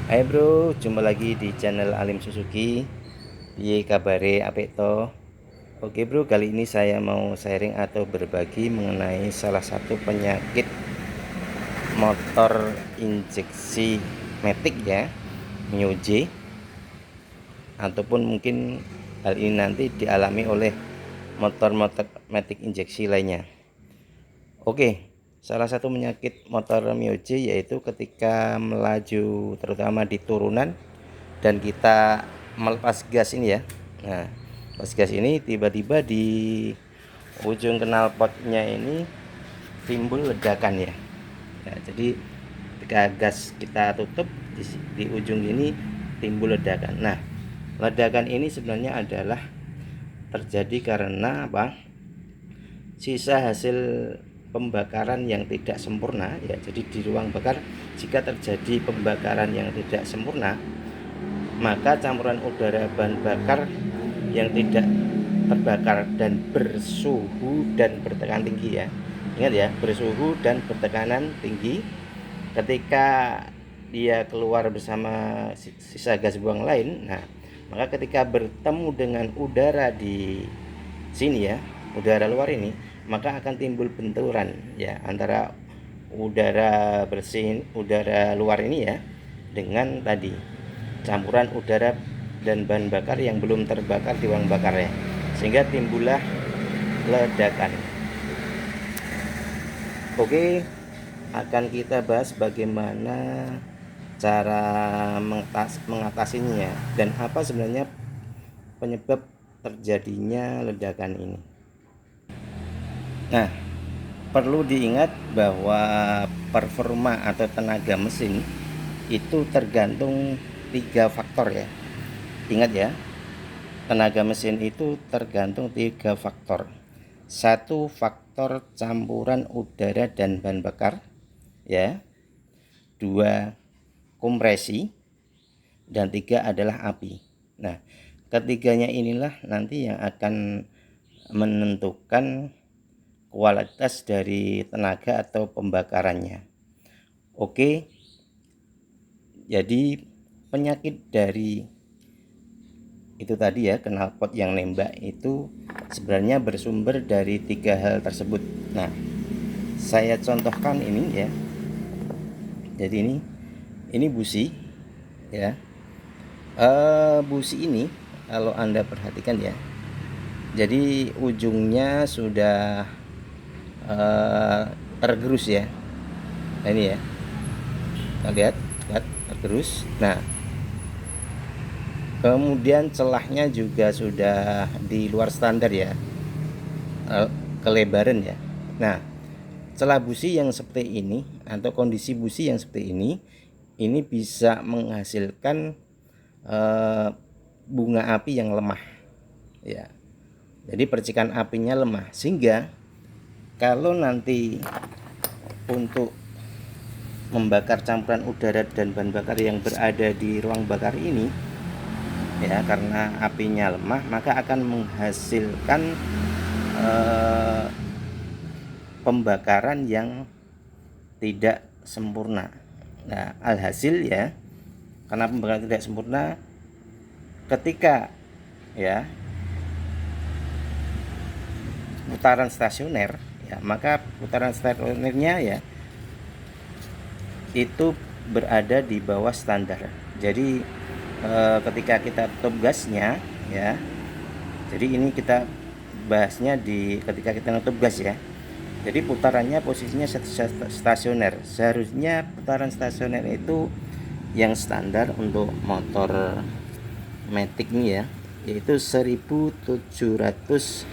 Hai bro, jumpa lagi di channel Alim Suzuki. Piye kabare apik to? Oke bro, kali ini saya mau sharing atau berbagi mengenai salah satu penyakit motor injeksi matic ya, Myoje, ataupun mungkin hal ini nanti dialami oleh motor-motor matic injeksi lainnya. Oke, salah satu penyakit motor Myoje yaitu ketika melaju terutama di turunan dan kita melepas gas ini ya. Nah, pas gas ini tiba-tiba di ujung knalpotnya ini timbul ledakan ya. Jadi ketika gas kita tutup di ujung ini timbul ledakan. Nah, ledakan ini sebenarnya adalah terjadi karena apa? Sisa hasil pembakaran yang tidak sempurna ya. Jadi di ruang bakar jika terjadi pembakaran yang tidak sempurna, maka campuran udara bahan bakar yang tidak terbakar dan bersuhu dan bertekanan tinggi ya. Ingat ya, bersuhu dan bertekanan tinggi. Ketika dia keluar bersama sisa gas buang lain, nah maka ketika bertemu dengan udara di sini ya, udara luar ini, maka akan timbul benturan ya antara udara bersih, udara luar ini ya, dengan tadi campuran udara dan bahan bakar yang belum terbakar di ruang bakarnya, sehingga timbullah ledakan. Oke, akan kita bahas bagaimana cara mengatasinya dan apa sebenarnya penyebab terjadinya ledakan ini. Nah, perlu diingat bahwa performa atau tenaga mesin itu tergantung 3 faktor ya. Ingat ya, tenaga mesin itu tergantung 3 faktor. 1 faktor campuran udara dan bahan bakar ya. 2 kompresi, dan 3 adalah api. Nah, ketiganya inilah nanti yang akan menentukan kualitas dari tenaga atau pembakarannya. Oke, jadi penyakit dari itu tadi ya, knalpot yang nembak itu sebenarnya bersumber dari 3 hal tersebut. Nah, saya contohkan ini ya. Jadi ini busi ya. Busi ini kalau Anda perhatikan ya, jadi ujungnya sudah tergerus ya. Nah, ini ya, kita lihat tergerus. Nah, kemudian celahnya juga sudah di luar standar ya, kelebaran ya. Nah, celah busi yang seperti ini atau kondisi busi yang seperti ini bisa menghasilkan bunga api yang lemah ya. Jadi percikan apinya lemah, sehingga kalau nanti untuk membakar campuran udara dan bahan bakar yang berada di ruang bakar ini ya, karena apinya lemah, maka akan menghasilkan pembakaran yang tidak sempurna. Nah, alhasil ya, karena pembakaran tidak sempurna, ketika ya putaran stasioner ya, maka putaran stasionernya ya itu berada di bawah standar. Jadi ketika kita tutup gasnya ya, jadi ini kita bahasnya di ketika kita nutup gas ya. Jadi putarannya posisinya stasioner. Seharusnya putaran stasioner itu yang standar untuk motor matic ini ya, yaitu 1750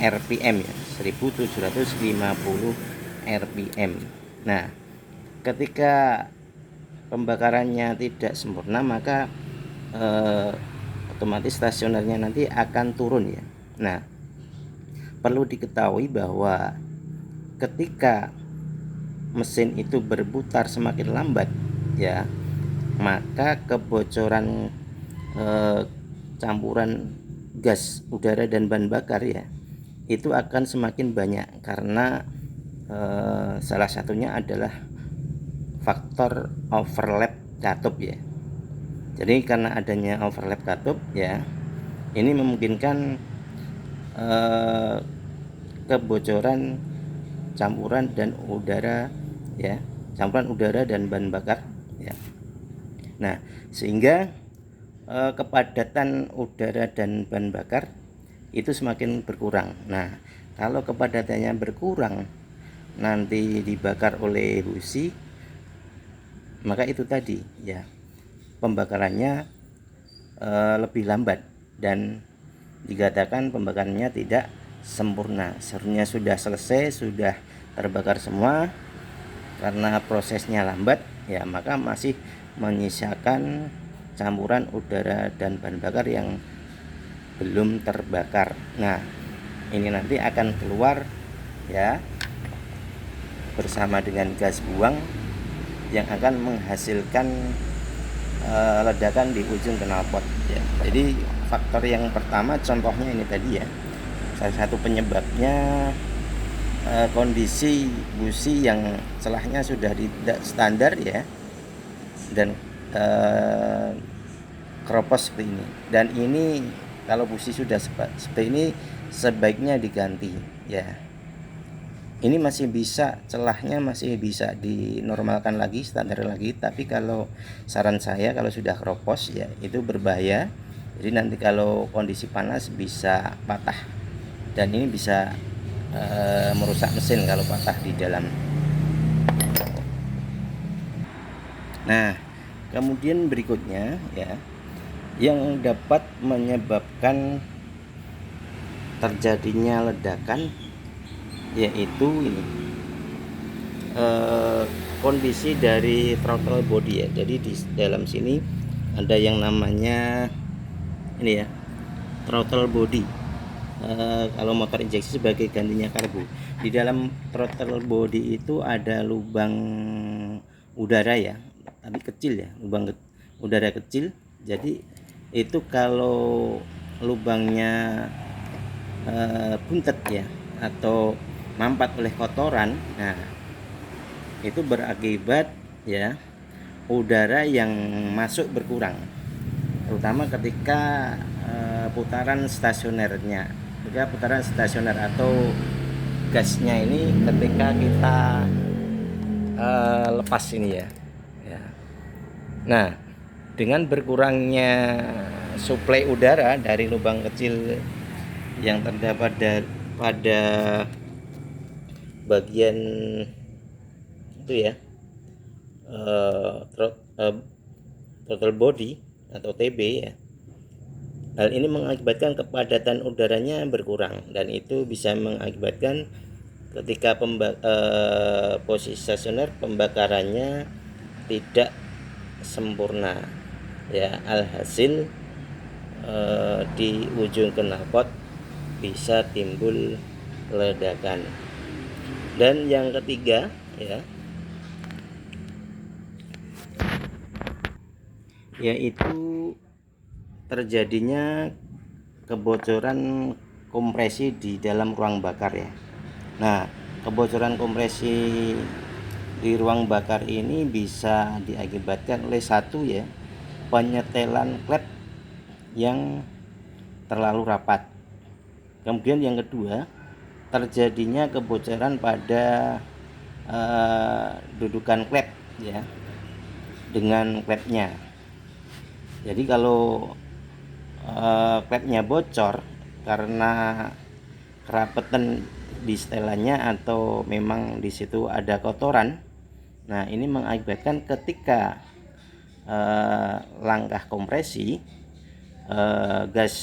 rpm ya, 1750 rpm. Nah, ketika pembakarannya tidak sempurna, maka otomatis stasionernya nanti akan turun ya. Nah, perlu diketahui bahwa ketika mesin itu berputar semakin lambat ya, maka kebocoran campuran gas udara dan bahan bakar ya itu akan semakin banyak, karena salah satunya adalah faktor overlap katup ya. Jadi karena adanya overlap katup ya, ini memungkinkan kebocoran campuran dan udara ya, campuran udara dan bahan bakar ya. Nah, sehingga kepadatan udara dan bahan bakar itu semakin berkurang. Nah, kalau kepadatannya berkurang nanti dibakar oleh busi, maka itu tadi ya, pembakarannya lebih lambat dan dikatakan pembakarannya tidak sempurna. Seharusnya sudah selesai, sudah terbakar semua, karena prosesnya lambat ya, maka masih menyisakan campuran udara dan bahan bakar yang belum terbakar. Nah, ini nanti akan keluar ya bersama dengan gas buang yang akan menghasilkan ledakan di ujung knalpot ya. Jadi faktor yang pertama contohnya ini tadi ya, salah satu penyebabnya kondisi busi yang celahnya sudah tidak standar ya, dan keropos seperti ini. Dan ini kalau busi sudah seperti ini sebaiknya diganti ya. Ini masih bisa, celahnya masih bisa dinormalkan lagi, standar lagi. Tapi kalau saran saya, kalau sudah keropos ya itu berbahaya. Jadi nanti kalau kondisi panas bisa patah, dan ini bisa merusak mesin kalau patah di dalam. Nah, kemudian berikutnya ya, yang dapat menyebabkan terjadinya ledakan yaitu ini kondisi dari throttle body ya. Jadi di dalam sini ada yang namanya ini ya, throttle body. Kalau motor injeksi sebagai gantinya karbu. Di dalam throttle body itu ada lubang udara ya, tapi kecil ya, lubang udara kecil. Jadi itu kalau lubangnya buntet ya, atau mampat oleh kotoran, nah itu berakibat ya udara yang masuk berkurang, terutama ketika putaran stasionernya, ketika putaran stasioner atau gasnya ini ketika kita lepas ini ya. Nah, dengan berkurangnya suplai udara dari lubang kecil yang terdapat pada bagian itu ya, throttle body atau TB ya, hal ini mengakibatkan kepadatan udaranya berkurang, dan itu bisa mengakibatkan ketika posisi stasioner pembakarannya tidak sempurna ya, alhasil di ujung knalpot bisa timbul ledakan. Dan yang ketiga ya, yaitu terjadinya kebocoran kompresi di dalam ruang bakar ya. Nah, kebocoran kompresi di ruang bakar ini bisa diakibatkan oleh satu ya, penyetelan klep yang terlalu rapat. Kemudian yang kedua, terjadinya kebocoran pada dudukan klep ya, dengan klepnya. Jadi kalau klepnya bocor karena kerapetan di setelannya atau memang di situ ada kotoran, nah ini mengakibatkan ketika langkah kompresi, gas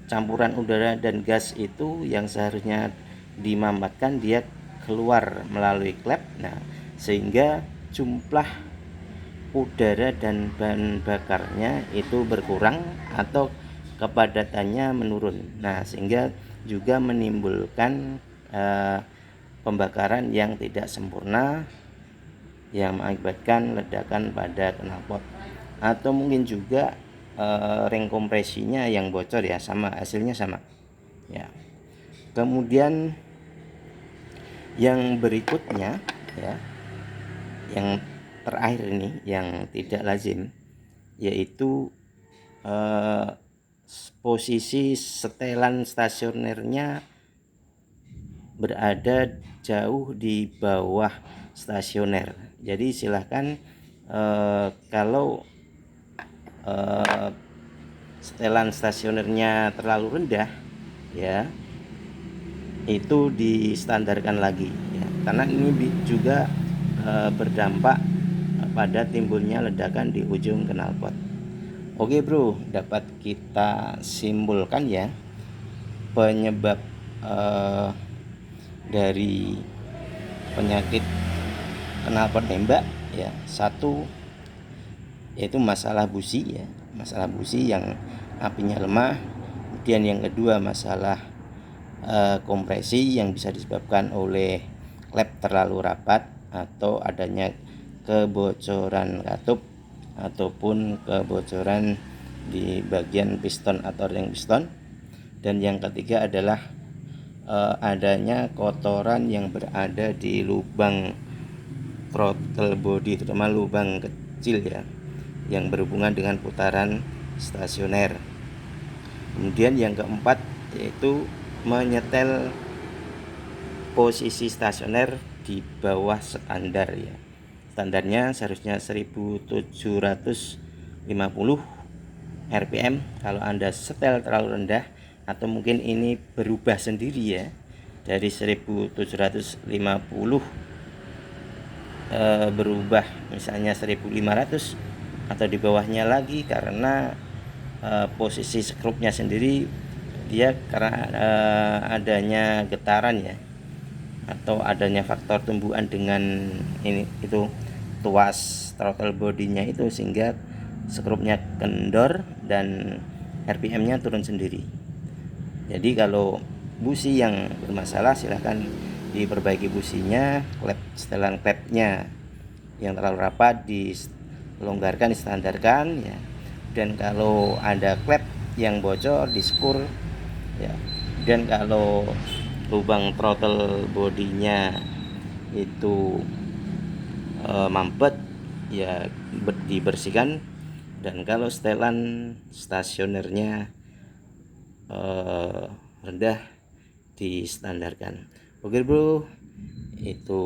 campuran udara dan gas itu yang seharusnya dimambatkan dia keluar melalui klep. Nah, sehingga jumlah udara dan bahan bakarnya itu berkurang atau kepadatannya menurun. Nah, sehingga juga menimbulkan pembakaran yang tidak sempurna yang mengakibatkan ledakan pada knalpot. Atau mungkin juga ring kompresinya yang bocor ya, sama hasilnya sama ya. Kemudian yang berikutnya ya, Yang terakhir ini yang tidak lazim, yaitu posisi setelan stasionernya berada jauh di bawah stasioner. Jadi silahkan kalau setelan stasionernya terlalu rendah, ya itu distandarkan lagi, ya, karena ini juga berdampak pada timbulnya ledakan di ujung knalpot. Oke bro, dapat kita simpulkan ya penyebab dari penyakit knalpot nembak, ya. Satu yaitu masalah busi, ya, masalah busi yang apinya lemah. Kemudian yang kedua masalah kompresi yang bisa disebabkan oleh klep terlalu rapat atau adanya kebocoran katup ataupun kebocoran di bagian piston atau ring piston. Dan yang ketiga adalah adanya kotoran yang berada di lubang throttle body, terutama lubang kecil, ya, yang berhubungan dengan putaran stasioner. Kemudian yang keempat yaitu menyetel posisi stasioner di bawah standar, ya. Standarnya seharusnya 1750 rpm. Kalau Anda setel terlalu rendah atau mungkin ini berubah sendiri, ya, dari 1750 berubah misalnya 1500 atau di bawahnya lagi, karena posisi skrupnya sendiri dia karena adanya getaran, ya, atau adanya faktor tumbuhan dengan ini itu tuas throttle bodinya itu, sehingga skrupnya kendor dan RPM-nya turun sendiri. Jadi kalau busi yang bermasalah silahkan diperbaiki businya, setelan klepnya yang terlalu rapat dilonggarkan, distandarkan, ya. Dan kalau ada klep yang bocor diskur, ya. Dan kalau lubang throttle bodinya itu mampet, ya dibersihkan. Dan kalau setelan stasionernya rendah, distandarkan. Oke bro, itu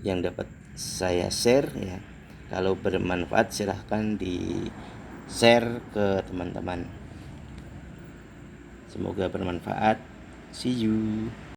yang dapat saya share, ya. Kalau bermanfaat silahkan di share ke teman-teman. Semoga bermanfaat. See you.